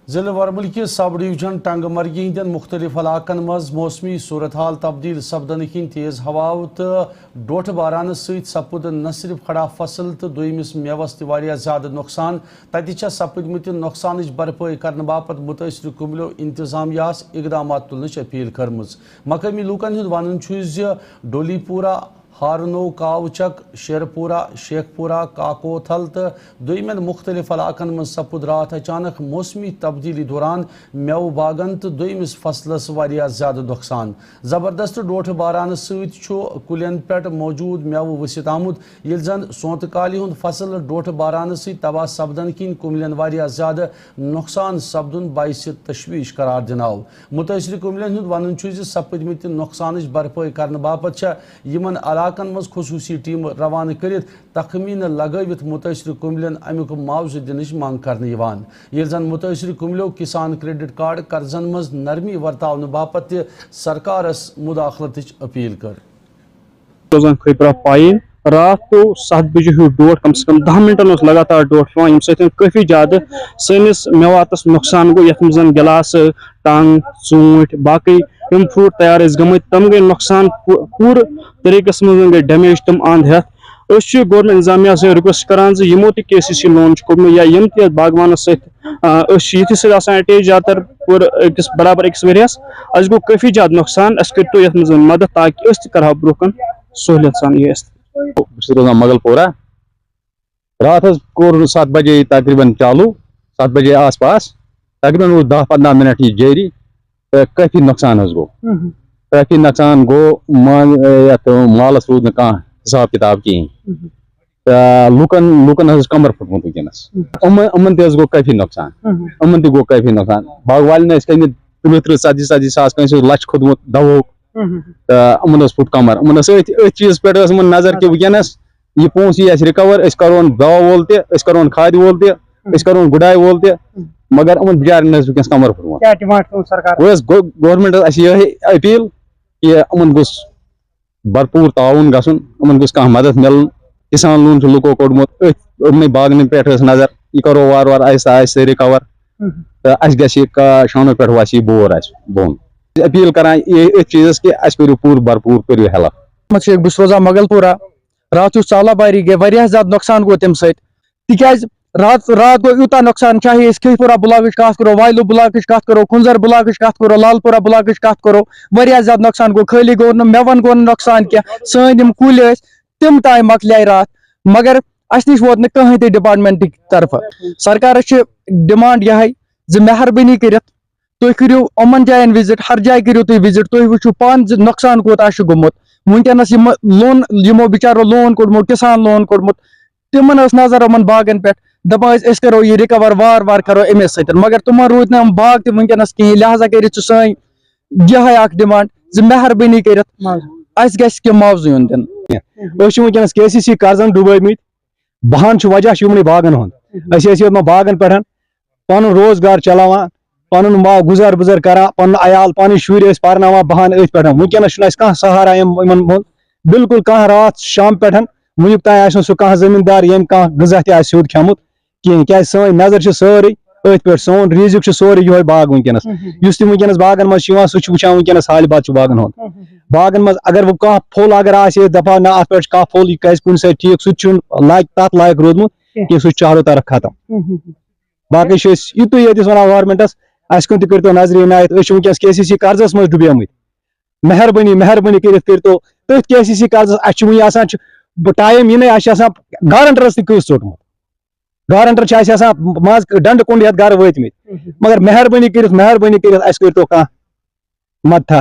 ضلع ورمل کس سب ڈویژن ٹنگ مرگی ہند مختلف علاقن مز موسمی صورتحال تبدیل سپدن کن تیز ہواو تو ڈوٹھ باران ست سپد نہ صرف کھڑا فصل تو دویمس میوس تہ زیادہ نقصان تتہ سپدمت نقصان بھرپائی کرنے باپت متاثر کملو انتظامیہ اقدامات تلنچ اپیل کرمز مقامی لوکن ہند ون ڈولی پورہ ہارنو کاوچک شیرپورہ شیخ پورہ کاکوتھل تو دویمن مختلف علاقن من سپد رات اچانک موسمی تبدیلی دوران میو باغن تو دویمس فصلس زیادہ نقصان زبردست ڈوٹھ باران ست کلین پہ موجود میو ورست آمت یل زن سونت کالی ہند فصل ڈوٹھ باران ست تباہ سپدن کن کملین زیادہ نقصان سپدن باعث تشویش قرار دناو متاثر کملین ہند ون سپدمت نقصان بھرپائی کرنے باپت یمن علاقن مز خصوصی ٹیم روانہ کرت تخمین لگوت متاثر کملین امیک معاوضہ دنچ مانگ کرنے یل زن متاثر کملیو کسان کریڈٹ کارڈ قرضن مز نرمی ورتاؤن باپت سرکارس مداخلت اپیل کر رات کو 7 بجے ہو ڈوٹ کم سے کم 10 منٹن لگاتار ڈوٹ یم ستھ کافی زیادہ سنس میواتس نقصان گو یت مزن گلاس ٹنگ ژوٗنٛٹھۍ باقی یم فروٹ تیار گمت تم گئی نقصان پور طریقس مز گئی ڈیمیج تم اند ہتھ گورمنٹ انتظامیہ سے رکویسٹ کران یمو تہ KCC لون کورمت یا یم تہ باغوانس ست ست اٹیچ زیادہ تر پور برابر أکِس ؤریس اس گو کافی زیادہ نقصان اس کرتو یت مز مدد تاکہ اس تہ کرہو برونٛہہ کن سہولیت سان یہ روزان مغل پورہ رات کور 7 بجے تقریباً چالو 7 بجے آس پاس تقریباً 10-15 منٹ یہ جاری کافی نقصان گو کافی نقصان گو مالس رود نا حساب کتاب کہیں لوکن کمر پھٹمت ونکس امن تہ گو کافی نقصان امن تہ گو کافی نقصان باغ والن کھمت 30-40 ساس کنس لچھ کھوتمت دوک امن پھٹ کمر امن ات چیز پہ نظر کہ ونکس یہ پونس یہ رکور اس کرون دوا وول تہ کرون کھاد وول تہ کرون گڈائی وول تہ مگر امن بچارن ونکس کمر پھٹمت گورمنٹ یہ اپیل کہ امن گوس بھرپور تعاون گھن امن گوس کھانا مدد ملن کسان لون لکو کوڑمت اتنی باغن پہ نظر یہ کرو وار وار آہستہ آہستہ رکور تو اس گھہ شانو پہ وس یہ بور بون اپیل کران اس چیز کہ اس کرو پور بھرپور کرو ہیلپ محمد شیخ بس روزان مغل پورہ رات ژالہ باری گئی زیادہ نقصان گو تم تاز رات گو یوتہ نقصان چاہے کھیہ پورہ بلاک کت کرو وائلو بلاک کت کرو کنزر بلاک کت کرو لال پورہ بلاک کت کرو زیادہ نقصان گو خالی گو میون گو نقصان کی سن کل تم تائیں مکلے رات مگر اس نش ووت کہیں تہ ڈپارٹمنٹ طرف سرکارس ڈمانڈ یہ مہربانی کرت تھی کرو یمن جائن وزٹ ہر جائے کرو تھی وزٹ تھی وچو پان نقصان کوتہ گومت ونکس لون یمو بچارو لون کوڑمت کسان لون کوڑمت تمن نظر یمن باغن پہ دپان اس کرو یہ رکور وار وار کرو امس ست مگر تمن روز نا باغ تہ ونکس کہیں لہذا کرت سن یہ اخ ڈمانڈ مہربانی کرت اس گھس کی معاوضہ یون دن ونکس KCC قرضن ڈوبمت بہان وجہ یمن باغن ہند باغن پہ پن روزگار چلاوان پن گزر بزر کران پن عیال پن شر پرناوان بہان ات پہ ونکس سہارا بالکل رات شام پہ ونیک تین سہ زمیندار یم غذا تہ سیود کھیومت کہیں کیا سن نظر ساری ات پہ سون ریزق سوری یہ باغ ونکس اس تہ ونکس باغن مز سہ وچان ونکس حال بات باغن ہند باغن مز اگر وہ پھول اگر دپا نا ات پہ پھول یہ کن سا ٹھیک سہ تک لائق رودمت کہ سہ چارو طرف ختم باقی یتھ یتس ونان گورمنٹس اس کن تہ کرتو نظر عنایت ونکس KCC قرضس مز ڈبیمت مہربانی کرت کرتو تھی KCC قرضس اس ون آسان ٹائم یہ گارنٹرس تہ قسط ژوٹمت گارنٹر ماز ڈنڈ کنڈ یتھ گھر وٲتمٕتۍ مگر مہربانی کرت اس کرتو مدتھا